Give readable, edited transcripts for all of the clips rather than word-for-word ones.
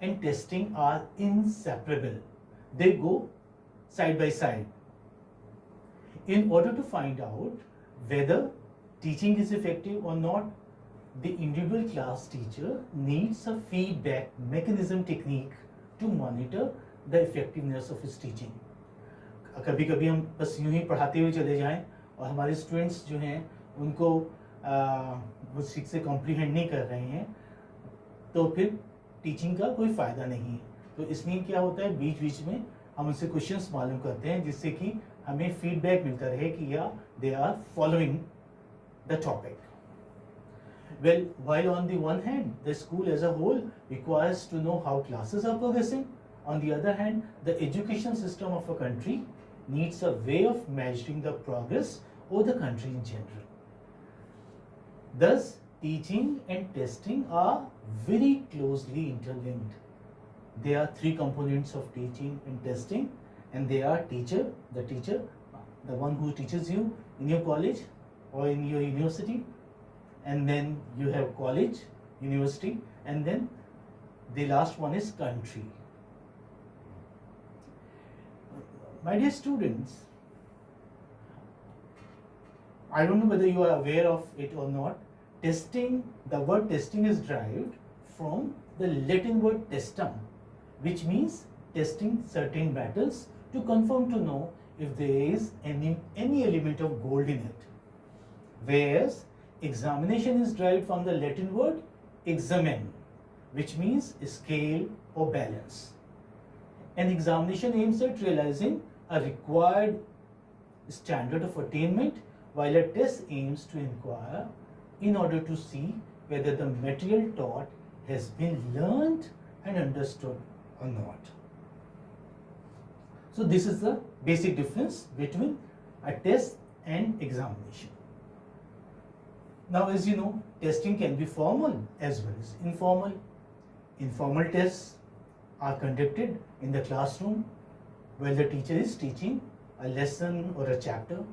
and testing are inseparable. They go side by side. In order to find out whether teaching is effective or not, the individual class teacher needs a feedback mechanism technique to monitor the effectiveness of his teaching. कभी कभी हम बस यूं ही पढ़ाते हुए चले जाएं और हमारे स्टूडेंट्स जो हैं उनको वो ठीक से कॉम्प्रीहेंड नहीं कर रहे हैं, तो फिर टीचिंग का कोई फ़ायदा नहीं है. तो इसलिए क्या होता है, बीच बीच में हम उनसे क्वेश्चंस मालूम करते हैं जिससे कि हमें फीडबैक मिलता रहे कि या they are following the topic. Well, while on the one hand, the school as a whole requires to know how classes are progressing, on the other hand, the education system of a country needs a way of measuring the progress of the country in general. Thus, teaching and testing are very closely interlinked. There are three components of teaching and testing, and they are the teacher, the one who teaches you in your college or in your university, and then you have college, university, and then the last one is country. My dear students, I don't know whether you are aware of it or not. Testing, the word testing is derived from the Latin word testum, which means testing certain metals to confirm to know if there is any element of gold in it. Whereas examination is derived from the Latin word examen, which means scale or balance. An examination aims at realizing a required standard of attainment, while a test aims to inquire in order to see whether the material taught has been learned and understood or not. So this is the basic difference between a test and examination. Now, as you know, testing can be formal as well as informal. Informal tests are conducted in the classroom while the teacher is teaching a lesson or a chapter.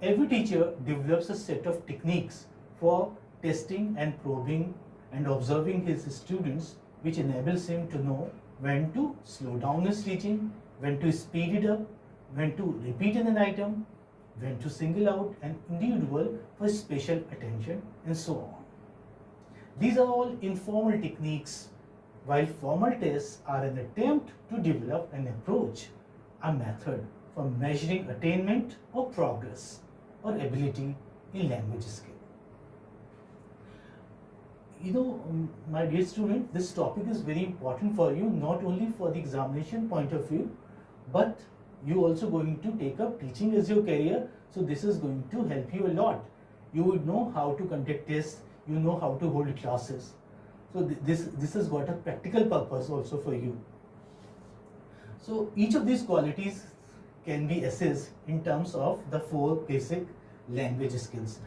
Every teacher develops a set of techniques for testing and probing and observing his students, which enables him to know when to slow down his teaching, when to speed it up, when to repeat an item, when to single out an individual for special attention, and so on. These are all informal techniques, while formal tests are an attempt to develop an approach, a method for measuring attainment or progress or ability in language skill. You know, my dear student, this topic is very important for you, not only for the examination point of view, but you also going to take up teaching as your career. So this is going to help you a lot. You would know how to conduct tests, you know how to hold classes. So this has got a practical purpose also for you. So each of these qualities can be assessed in terms of the four basic language skills.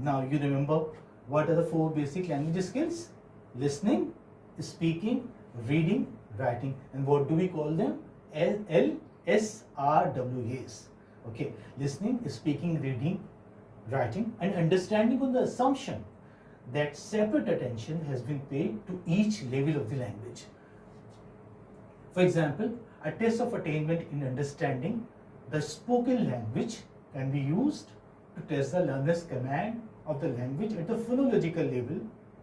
Now you remember what are the four basic language skills? Listening, speaking, reading, writing. And what do we call them? LSRWAs. Okay, listening, speaking, reading, writing, and understanding on the assumption that separate attention has been paid to each level of the language. For example, a test of attainment in understanding the spoken language can be used to test the learner's command of the language at the phonological level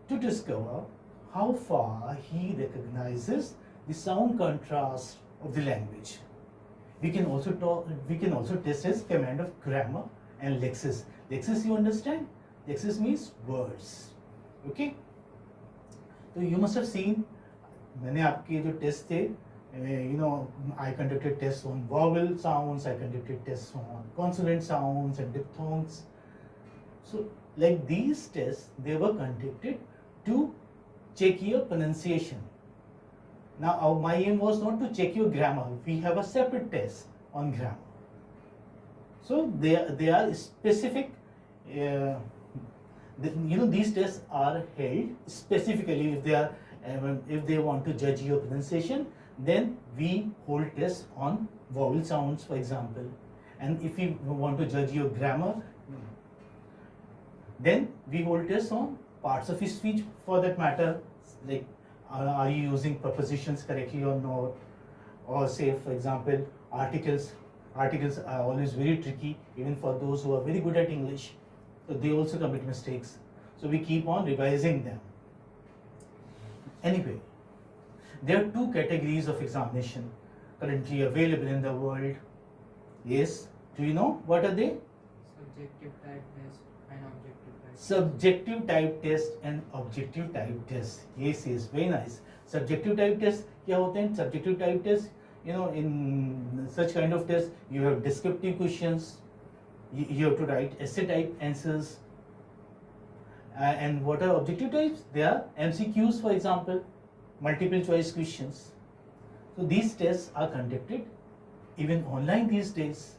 to discover how far he recognizes the sound contrast of the language. We can also test his command of grammar and lexis. Lexis, you understand? Lexis means words. Okay? So you must have seen, मैंने आपके जो test थे, you know, I conducted tests on vowel sounds, I conducted tests on consonant sounds and diphthongs. So like these tests, they were conducted to check your pronunciation. Now my aim was not to check your grammar. We have a separate test on grammar. So they are specific. These tests are held specifically if they want to judge your pronunciation. Then we hold tests on vowel sounds, for example. And if we want to judge your grammar, then we hold tests on parts of speech, for that matter, like are you using prepositions correctly or not, or say for example articles are always very tricky even for those who are very good at English, so they also commit mistakes, so we keep on revising them. Anyway, there are two categories of examination currently available in the world. Yes, do you know what are they? Subjective type test and objective type. Subjective type test and objective type test. Yes, yes, very nice. Subjective type test क्या होते हैं? Subjective type test, you know, in such kind of test, you have descriptive questions, you have to write essay type answers. And what are objective types? They are MCQs, for example, multiple choice questions. So these tests are conducted even online these days.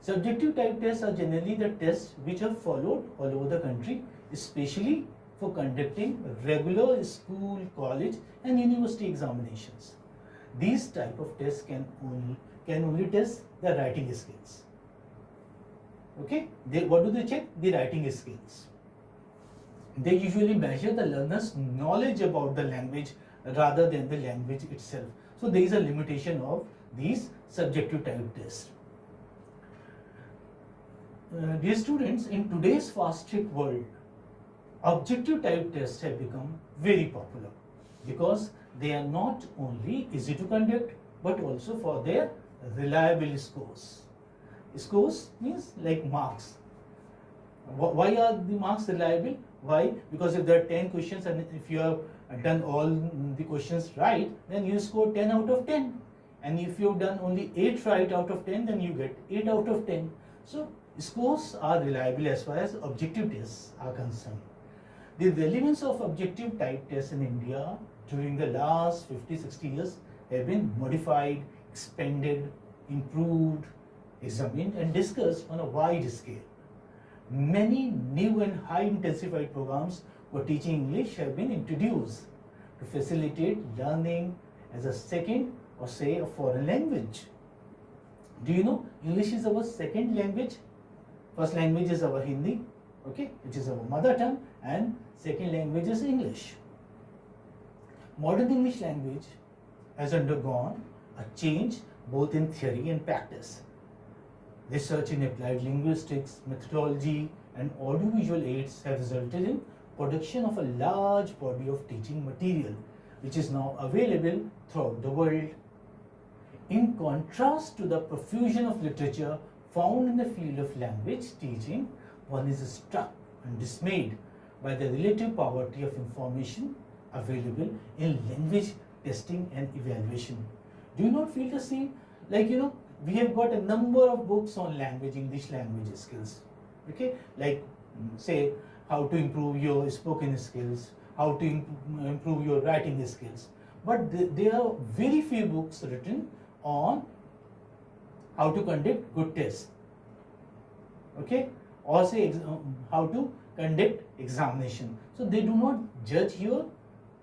Subjective type tests are generally the tests which are followed all over the country, especially for conducting regular school, college and university examinations. These type of tests can only test the writing skills. Okay, what do they check? The writing skills. They usually measure the learner's knowledge about the language rather than the language itself. So there is a limitation of these subjective type tests. Dear students, in today's fast-track world, objective type tests have become very popular because they are not only easy to conduct but also for their reliable scores. Scores means like marks. Why are the marks reliable? Why? Because if there are 10 questions and if you have done all the questions right, then you score 10 out of 10. And if you have done only 8 right out of 10, then you get 8 out of 10. So scores are reliable as far as objective tests are concerned. The relevance of objective type tests in India during the last 50-60 years have been modified, expanded, improved, examined and discussed on a wide scale. Many new and high intensified programs for teaching English have been introduced to facilitate learning as a second or say a foreign language. Do you know English is our second language? First language is our Hindi, okay, which is our mother tongue, and second language is English. Modern English language has undergone a change both in theory and practice. Research in applied linguistics, methodology, and audiovisual aids have resulted in production of a large body of teaching material, which is now available throughout the world. In contrast to the profusion of literature found in the field of language teaching, one is struck and dismayed by the relative poverty of information available in language testing and evaluation. Do you not feel the same? Like, you know, we have got a number of books on language, English language skills, okay, like say how to improve your spoken skills, how to improve your writing skills, but there are very few books written on how to conduct good tests, okay, or say how to conduct examination. So they do not judge your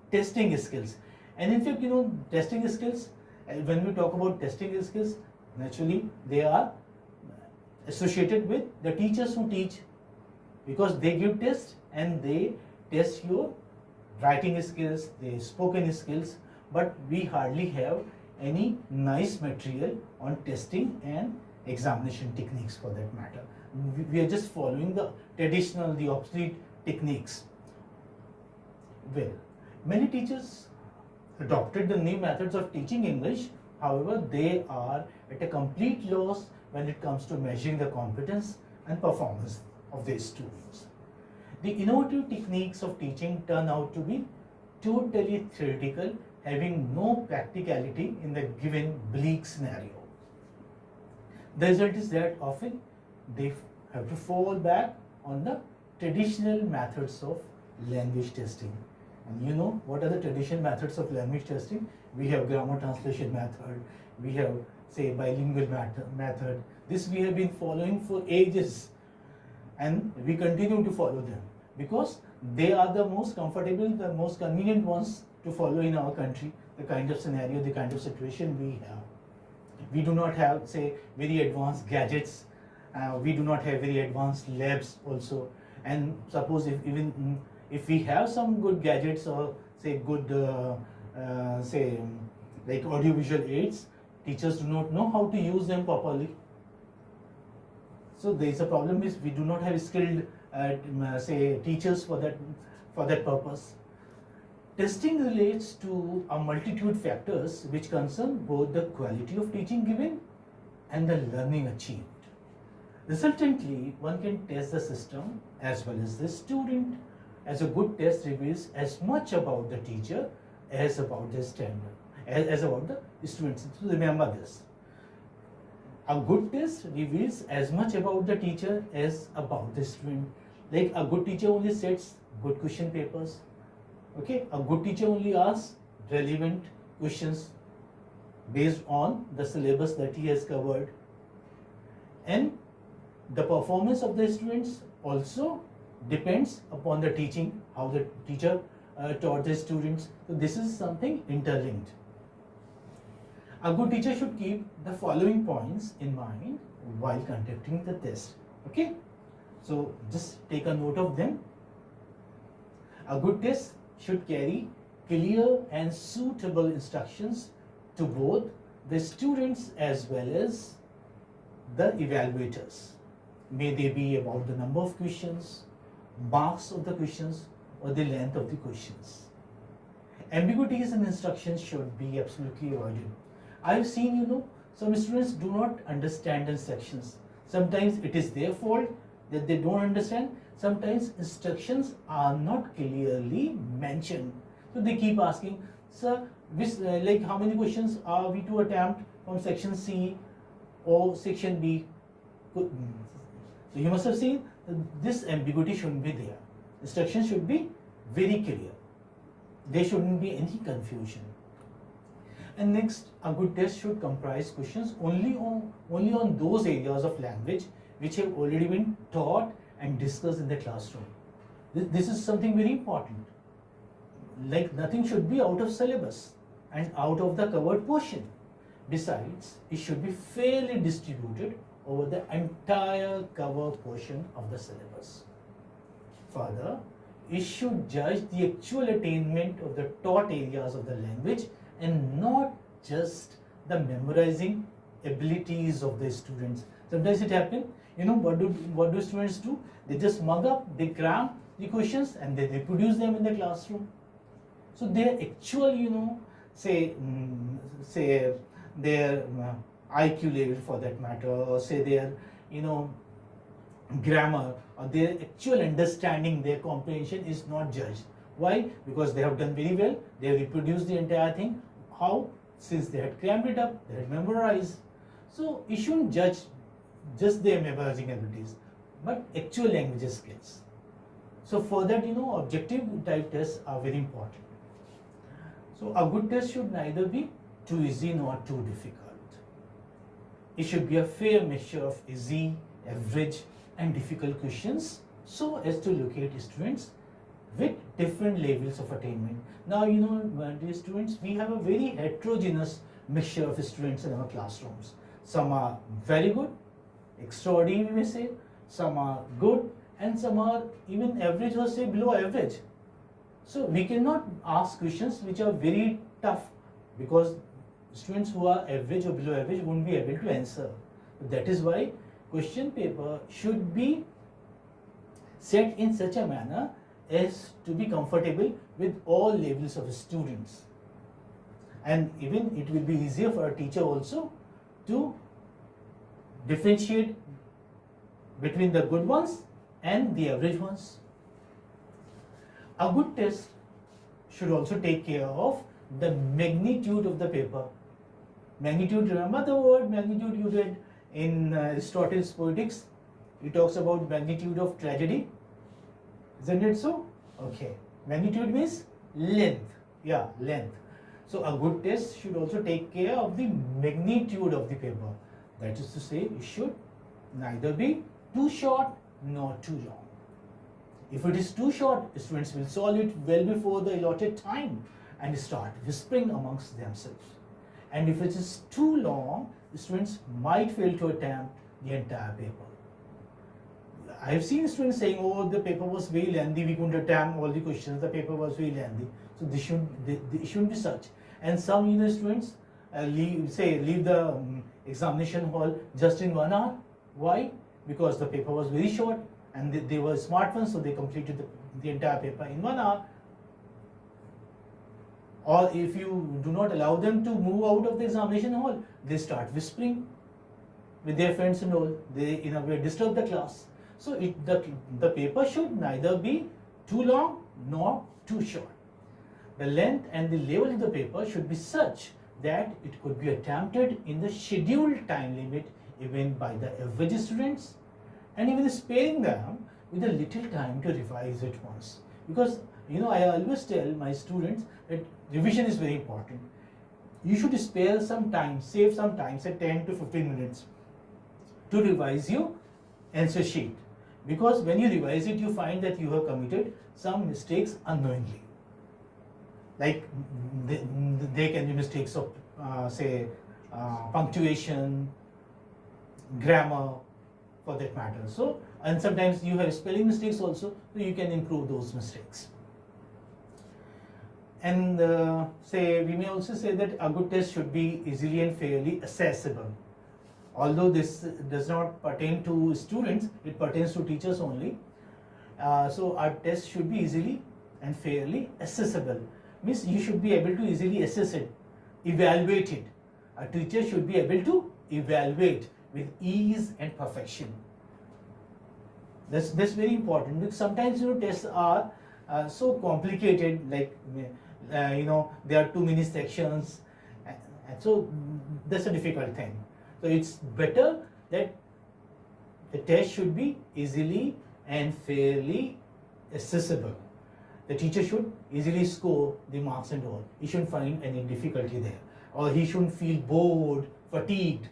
testing skills. And in fact, you know, testing skills, when we talk about testing skills, naturally they are associated with the teachers who teach, because they give tests and they test your writing skills, their spoken skills, but we hardly have any nice material on testing and examination techniques for that matter. We are just following the traditional, the obsolete techniques. Well, many teachers adopted the new methods of teaching English. However, they are at a complete loss when it comes to measuring the competence and performance of their students. The innovative techniques of teaching turn out to be totally theoretical, having no practicality in the given bleak scenario. The result is that often they have to fall back on the traditional methods of language testing. And you know what are the traditional methods of language testing? We have grammar translation method, we have say bilingual method. This we have been following for ages and we continue to follow them because they are the most comfortable, the most convenient ones to follow in our country, the kind of scenario, the kind of situation we have. We do not have say very advanced gadgets, we do not have very advanced labs also, and suppose if even If we have some good gadgets or say good, say like audiovisual aids, teachers do not know how to use them properly. So there is a problem is we do not have skilled, say teachers for that purpose. Testing relates to a multitude factors which concern both the quality of teaching given and the learning achieved. Resultantly, one can test the system as well as the student, as a good test reveals as much about the teacher as about the standard, as about the students. So remember this. A good test reveals as much about the teacher as about the student. Like a good teacher only sets good question papers. Okay, a good teacher only asks relevant questions based on the syllabus that he has covered. And the performance of the students also depends upon the teaching, how the teacher taught the students. So this is something interlinked. A good teacher should keep the following points in mind while conducting the test. Okay, so just take a note of them. A good test should carry clear and suitable instructions to both the students as well as the evaluators. May they be about the number of questions, marks of the questions, or the length of the questions. Ambiguities in instructions should be absolutely avoided. I've seen, some students do not understand instructions. Sometimes it is their fault that they don't understand. Sometimes instructions are not clearly mentioned. So they keep asking, sir, like how many questions are we to attempt from section C or section B? So you must have seen this ambiguity shouldn't be there. Instructions should be very clear. There shouldn't be any confusion. And next, a good test should comprise questions only on those areas of language which have already been taught and discussed in the classroom. This is something very important. Like nothing should be out of syllabus and out of the covered portion. Besides, it should be fairly distributed over the entire cover portion of the syllabus. Further, it should judge the actual attainment of the taught areas of the language and not just the memorizing abilities of the students. Sometimes it happens, what do students do? They just mug up, they cram the questions and they reproduce them in the classroom. So their actual, say their IQ level for that matter, or say their, grammar or their actual understanding, their comprehension is not judged. Why? Because they have done very well, they have reproduced the entire thing. How? Since they had crammed it up, they had memorized. So you shouldn't judge just their memorizing abilities, but actual language skills. So for that, objective type tests are very important. So a good test should neither be too easy nor too difficult. It should be a fair mixture of easy, average, and difficult questions so as to locate students with different levels of attainment. Now, dear students, we have a very heterogeneous mixture of students in our classrooms. Some are very good, extraordinary we may say, some are good, and some are even average or say below average. So we cannot ask questions which are very tough because students who are average or below average won't be able to answer. That is why question paper should be set in such a manner as to be comfortable with all levels of students. And even it will be easier for a teacher also to differentiate between the good ones and the average ones. A good test should also take care of the magnitude of the paper. Magnitude, remember the word magnitude you read in Aristotle's Poetics? He talks about magnitude of tragedy. Isn't it so? Okay. Magnitude means length. Yeah, length. So a good test should also take care of the magnitude of the paper. That is to say, it should neither be too short nor too long. If it is too short, students will solve it well before the allotted time and start whispering amongst themselves. And if it is too long, students might fail to attempt the entire paper. I have seen students saying, "Oh, the paper was very lengthy. We couldn't attempt all the questions. The paper was very lengthy." So this they shouldn't be such. And some students leave the examination hall just in 1 hour. Why? Because the paper was very short and they were smart ones, so they completed the entire paper in 1 hour. Or if you do not allow them to move out of the examination hall, they start whispering with their friends and all. They in a way disturb the class. So the paper should neither be too long nor too short. The length and the level of the paper should be such that it could be attempted in the scheduled time limit even by the average students, and even sparing them with a little time to revise it once. Because I always tell my students that revision is very important. You should spare some time, save some time, say 10 to 15 minutes to revise your answer sheet. Because when you revise it, you find that you have committed some mistakes unknowingly. Like they can be mistakes of punctuation, grammar, for that matter. So, and sometimes you have spelling mistakes also, so you can improve those mistakes. And we may also say that a good test should be easily and fairly accessible. Although this does not pertain to students, it pertains to teachers only. So our test should be easily and fairly accessible. Means you should be able to easily assess it, evaluate it. A teacher should be able to evaluate with ease and perfection. That's very important, because sometimes tests are so complicated, like there are too many sections, and so that's a difficult thing. So it's better that the test should be easily and fairly accessible. The teacher should easily score the marks and all. He shouldn't find any difficulty there, or he shouldn't feel bored, fatigued.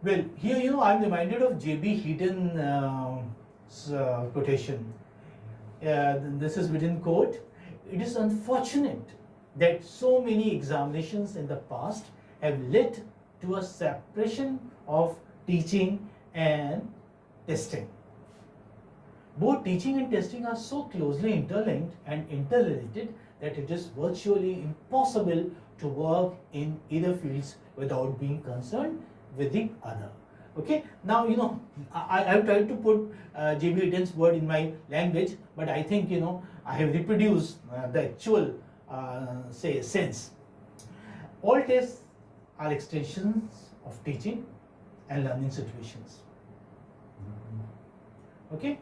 Well, here I'm reminded of J.B. Heaton's quotation. This is within quote. It is unfortunate that so many examinations in the past have led to a separation of teaching and testing. Both teaching and testing are so closely interlinked and interrelated that it is virtually impossible to work in either fields without being concerned with the other. Okay, now I have tried to put J.B. Heaton's word in my language, but I think I have reproduced the actual sense. All tests are extensions of teaching and learning situations. Okay.